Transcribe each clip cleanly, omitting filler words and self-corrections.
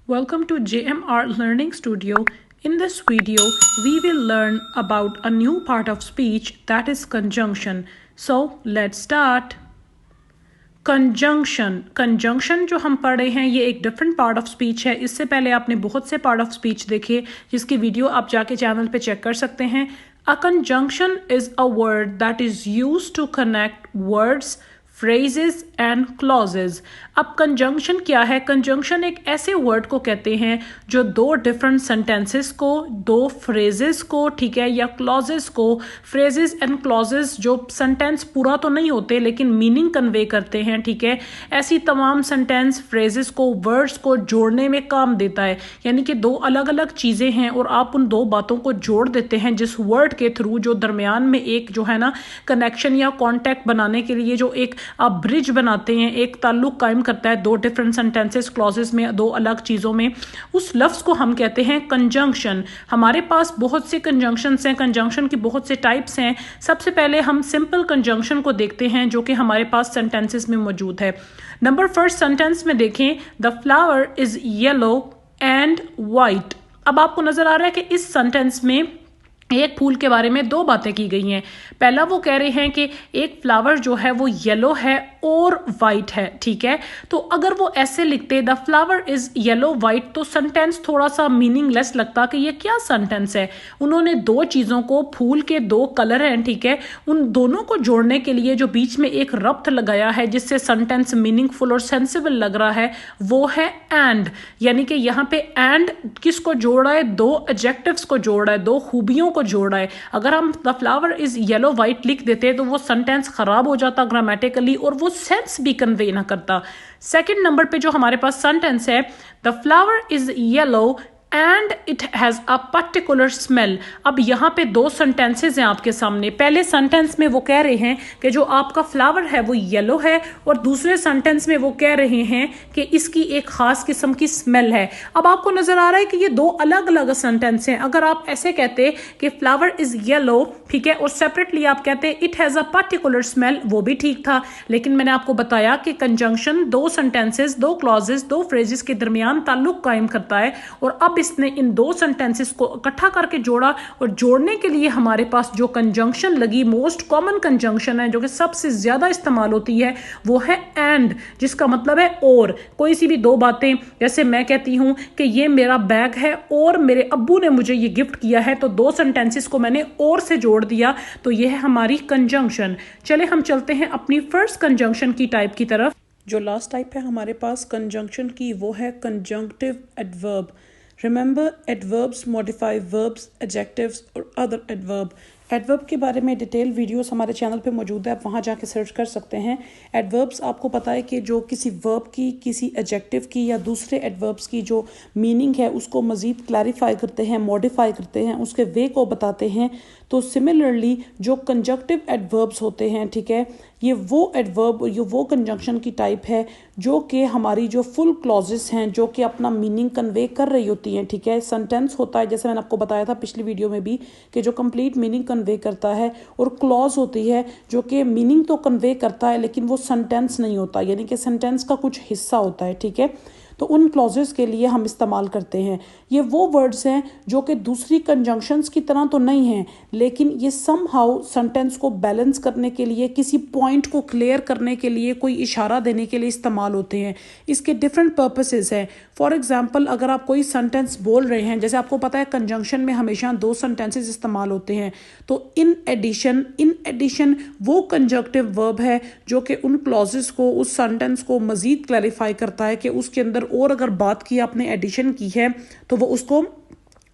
Welcome to JMR Learning Studio. In this video, we will learn about a new part of speech that is conjunction. So, let's start. Conjunction जो हम पढ़ रहे हैं ये एक different part of speech है. इससे पहले आपने बहुत से पार्ट ऑफ स्पीच देखे जिसकी वीडियो आप जाके चैनल पे चेक कर सकते हैं. A conjunction is a word that is used to connect words, phrases and clauses. अब कंजंक्शन क्या है? कंजंक्शन एक ऐसे वर्ड को कहते हैं जो दो डिफरेंट सेंटेंसेस को, दो फ्रेजेस को, ठीक है, या क्लॉजेस को. फ्रेजेस एंड क्लॉजेस जो सेंटेंस पूरा तो नहीं होते लेकिन मीनिंग कन्वे करते हैं, ठीक है. ऐसी तमाम सेंटेंस फ्रेजेस को, वर्ड्स को जोड़ने में काम देता है. यानी कि दो अलग अलग चीज़ें हैं और आप उन दो बातों को जोड़ देते हैं जिस वर्ड के थ्रू, जो दरमियान में एक जो है ना कनेक्शन या कॉन्टैक्ट बनाने के लिए जो एक आप ब्रिज बनाते हैं, एक ताल्लुक कायम करता है दो डिफरेंट सेंटेंसेस, क्लॉजेस में, दो अलग चीज़ों में. उस लफ्ज़ को हम कहते हैं कंजंक्शन. हमारे पास बहुत से कंजंक्शंस हैं, कंजंक्शन की बहुत से टाइप्स हैं. सबसे पहले हम सिंपल कंजंक्शन को देखते हैं जो कि हमारे पास सेंटेंसेस में मौजूद है. नंबर फर्स्ट सेंटेंस में देखें, the flower is yellow and white. अब आपको नजर आ रहा है कि इस सेंटेंस में एक फूल के बारे में दो बातें की गई हैं. पहला वो कह रहे हैं कि एक फ्लावर जो है वो येलो है और वाइट है, ठीक है. तो अगर वो ऐसे लिखते the flower is yellow white तो सेंटेंस थोड़ा सा मीनिंगलेस लगता कि ये क्या सेंटेंस है. उन्होंने दो चीज़ों को, फूल के दो कलर हैं, ठीक है, उन दोनों को जोड़ने के लिए जो बीच में एक रब्त लगाया है जिससे सेंटेंस मीनिंगफुल और सेंसिबल लग रहा है, वो है एंड. यानी कि यहाँ पे एंड किसको जोड़ रहा है? दो एडजेक्टिव्स को जोड़ रहा है, दो खूबियों को जोड़ रहा है. अगर हम the flower is yellow white लिख देते तो वो सेंटेंस खराब हो जाता ग्रामेटिकली और वो सेंस भी कन्वे ना करता. सेकंड नंबर पे जो हमारे पास सेंटेंस है, the flower is yellow and it has a particular smell. अब यहाँ पे दो सेंटेंसेज हैं आपके सामने. पहले सेंटेंस में वो कह रहे हैं कि जो आपका फ्लावर है वो येलो है और दूसरे सेंटेंस में वो कह रहे हैं कि इसकी एक खास किस्म की स्मेल है. अब आपको नजर आ रहा है कि ये दो अलग अलग सेंटेंस हैं. अगर आप ऐसे कहते कि फ्लावर इज येलो, ठीक है, और सेपरेटली आप कहते it has a particular smell, वो भी ठीक था. लेकिन मैंने आपको बताया कि कंजंक्शन दो सेंटेंसेस, दो क्लॉजेस, दो फ्रेजेस के दरमियान ताल्लुक कायम करता है. और अब इसने इन दो सेंटेंसेस को इकट्ठा करके जोड़ा और जोड़ने के लिए हमारे पास जो कंजंक्शन लगी, मोस्ट कॉमन कंजंक्शन है जो कि सबसे ज्यादा इस्तेमाल होती है, वो है एंड, जिसका मतलब है और. कोई सी भी दो बातें, जैसे मैं कहती हूं कि ये मेरा बैग है और मेरे अब्बू ने मुझे ये गिफ्ट किया है, तो दो सेंटेंसेस को मैंने और से जोड़ दिया, तो ये है हमारी कंजंक्शन. चले हम चलते हैं अपनी फर्स्ट कंजंक्शन की टाइप की तरफ. जो लास्ट टाइप है हमारे पास कंजंक्शन की, वो है conjunctive adverb. Remember, adverbs modify verbs, adjectives और other adverb. एडवर्ब के बारे में डिटेल वीडियोस हमारे चैनल पे मौजूद है, आप वहाँ जाके सर्च कर सकते हैं. एडवर्ब्स आपको पता है कि जो किसी वर्ब की, किसी एडजेक्टिव की या दूसरे एडवर्ब्स की जो मीनिंग है उसको मज़ीद क्लैरिफाई करते हैं, मॉडिफाई करते हैं, उसके वे को बताते हैं. तो सिमिलरली जो कंजक्टिव एडवर्ब्स होते हैं, ठीक है, ये वो एडवर्ब, ये वो कंजंक्शन की टाइप है जो कि हमारी जो फुल क्लॉजेस हैं, जो कि अपना मीनिंग कन्वे कर रही होती हैं, ठीक है. सेंटेंस होता है, जैसे मैंने आपको बताया था पिछली वीडियो में भी, कि जो कंप्लीट मीनिंग कन्वे करता है, और क्लॉज होती है जो कि मीनिंग तो कन्वे करता है लेकिन वो सेंटेंस नहीं होता, यानी कि सेंटेंस का कुछ हिस्सा होता है, ठीक है. तो उन क्लॉजेस के लिए हम इस्तेमाल करते हैं. ये वो वर्ड्स हैं जो कि दूसरी कंजंक्शंस की तरह तो नहीं हैं, लेकिन ये समहाउ सेंटेंस को बैलेंस करने के लिए, किसी पॉइंट को क्लियर करने के लिए, कोई इशारा देने के लिए इस्तेमाल होते हैं. इसके डिफरेंट पर्पसेस हैं. फॉर एग्जांपल, अगर आप कोई सेंटेंस बोल रहे हैं, जैसे आपको पता है कंजंक्शन में हमेशा दो सेंटेंसेस इस्तेमाल होते हैं, तो इन एडिशन वो कंजंक्टिव वर्ब है जो कि उन क्लॉजेस को, उस सेंटेंस को मजीद क्लैरिफाई करता है कि उसके अंदर और अगर बात की आपने एडिशन की है तो वो उसको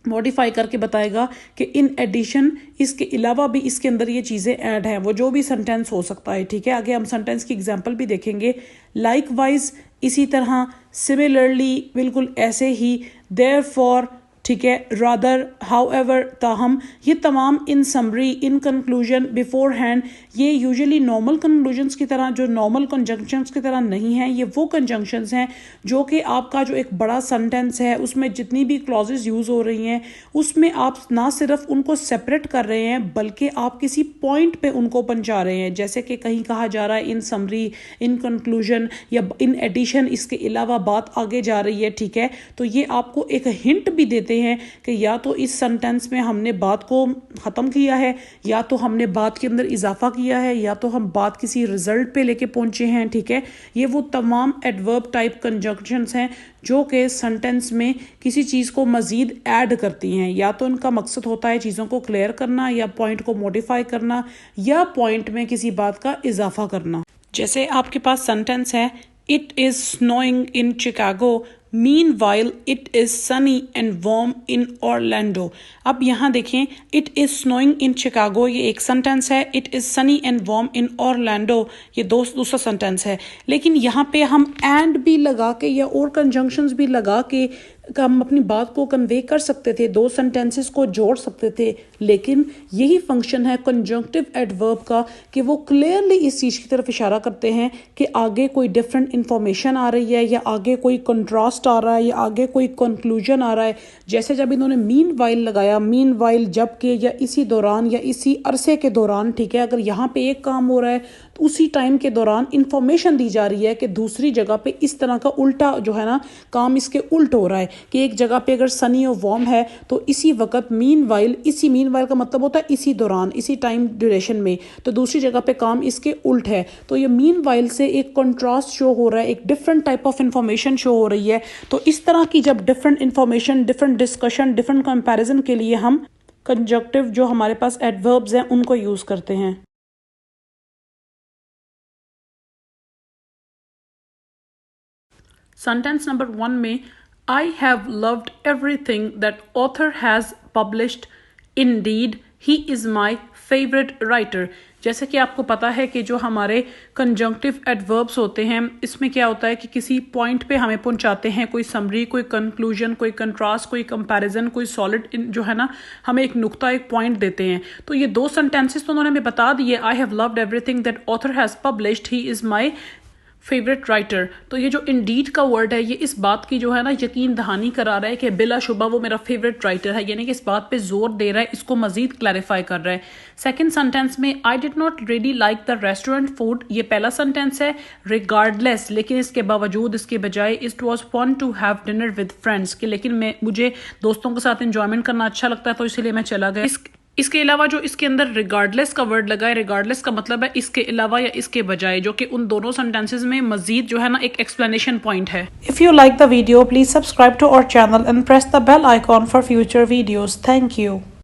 मॉडिफाई करके बताएगा कि इन एडिशन, इसके अलावा भी इसके अंदर ये चीज़ें ऐड हैं, वो जो भी सेंटेंस हो सकता है, ठीक है. आगे हम सेंटेंस की एग्जांपल भी देखेंगे. लाइकवाइज, इसी तरह, सिमिलरली, बिल्कुल ऐसे ही, देयरफॉर, ठीक है, रादर, हाउएवर, ताहम, ये तमाम इन summary, in conclusion, before hand, ये यूजुअली नॉर्मल कंक्लूजन्स की तरह, जो नॉर्मल कंजंक्शंस की तरह नहीं है। ये वो कंजंक्शंस हैं जो कि आपका जो एक बड़ा सेंटेंस है उसमें जितनी भी क्लॉजेज यूज़ हो रही हैं उसमें आप ना सिर्फ उनको सेपरेट कर रहे हैं बल्कि आप किसी पॉइंट पे उनको पहुंचा रहे हैं। जैसे कि कहीं कहा जा रहा है इन समरी, इन कंक्लूजन या इन एडिशन, इसके अलावा बात आगे जा रही है, ठीक है, तो ये आपको एक हिंट भी देते हैं कि या तो इस सेंटेंस में हमने बात को ख़त्म किया है, या तो हमने बात के अंदर इजाफा किया है, या तो हम बात किसी रिजल्ट पे लेके पहुंचे हैं, ठीक है। ये वो तमाम एडवर्ब टाइप कंजंक्शंस हैं जो कि सेंटेंस में किसी चीज़ को मज़ीद ऐड करती हैं। या तो उनका मकसद होता है चीज़ों को क्लियर करना, या पॉइंट को मॉडिफाई करना, या पॉइंट में किसी बात का इजाफा करना। जैसे आपके पास सेंटेंस है, it is snowing in Chicago, Meanwhile, it is sunny and warm in Orlando. अब यहाँ देखें, it is snowing in Chicago, ये एक सेंटेंस है, it is sunny and warm in Orlando, ये दूसरा सेंटेंस है। लेकिन यहाँ पे हम and भी लगा के या और कंजंक्शंस भी लगा के हम अपनी बात को कन्वे कर सकते थे, दो सेंटेंसेस को जोड़ सकते थे। लेकिन यही फंक्शन है कंजंक्टिव एडवर्ब का कि वो क्लियरली इस चीज़ की तरफ इशारा करते हैं कि आगे कोई डिफरेंट इंफॉर्मेशन आ रही है, या आगे कोई कंट्रास्ट आ रहा है, या आगे कोई कंक्लूजन आ रहा है। जैसे जब इन्होंने मीन वाइल लगाया, मीन वाइल जबकि, या इसी दौरान, या इसी अरसे के दौरान, ठीक है, अगर यहाँ पे एक काम हो रहा है तो उसी टाइम के दौरान इंफॉर्मेशन दी जा रही है कि दूसरी जगह पे इस तरह का उल्टा जो है ना काम इसके उल्ट हो रहा है कि एक जगह पे अगर सनी और वार्म है तो इसी वक्त मीन वाइल, इसी मीन वाइल का मतलब होता है इसी दौरान, इसी टाइम ड्यूरेशन में, तो दूसरी जगह पे काम इसके उल्ट है। तो ये मीन वाइल से एक कंट्रास्ट शो हो रहा है, एक different type of information show हो रही है। तो इस तरह की जब different information, different discussion, different comparison के लिए हम कंजंक्टिव जो हमारे पास एडवर्ब्स हैं उनको यूज़ करते हैं। सेंटेंस नंबर 1 में I have loved everything that author has published. Indeed, he is my favorite writer. जैसे कि आपको पता है कि जो हमारे कंजंक्टिव एडवर्ब्स होते हैं इसमें क्या होता है कि किसी पॉइंट पे हमें पहुंचाते हैं, कोई समरी, कोई कंक्लूजन, कोई कंट्रास्ट, कोई कंपैरिजन, कोई सॉलिड जो है ना हमें एक नुक्ता, एक पॉइंट देते हैं। तो ये दो सेंटेंसेस तो उन्होंने हमें बता दिए, I have loved everything that author has published, he is my favourite writer. तो ये जो इंडीड का वर्ड है ये इस बात की जो है ना यकीन दहानी करा रहा है कि बिलाशुबा वो मेरा फेवरेट राइटर है, यानी कि इस बात पे जोर दे रहा है, इसको मजीद क्लैरिफाई कर रहा है। सेकंड सेंटेंस में I did not really like the restaurant food, ये पहला सेंटेंस है। रिगार्डलेस, लेकिन इसके बावजूद, इसके बजाय, it was fun to have dinner with friends, कि लेकिन मुझे दोस्तों के साथ इंजॉयमेंट करना अच्छा लगता है तो इसलिए मैं चला गया। इसके अलावा जो इसके अंदर रिगार्डलेस का वर्ड लगा है, रिगार्डलेस का मतलब है इसके अलावा या इसके बजाय, जो कि उन दोनों सेंटेंसेस में मजीद जो है ना एक एक्सप्लेनेशन पॉइंट है। If you like the video please subscribe to our channel and press the bell icon for future videos. Thank you.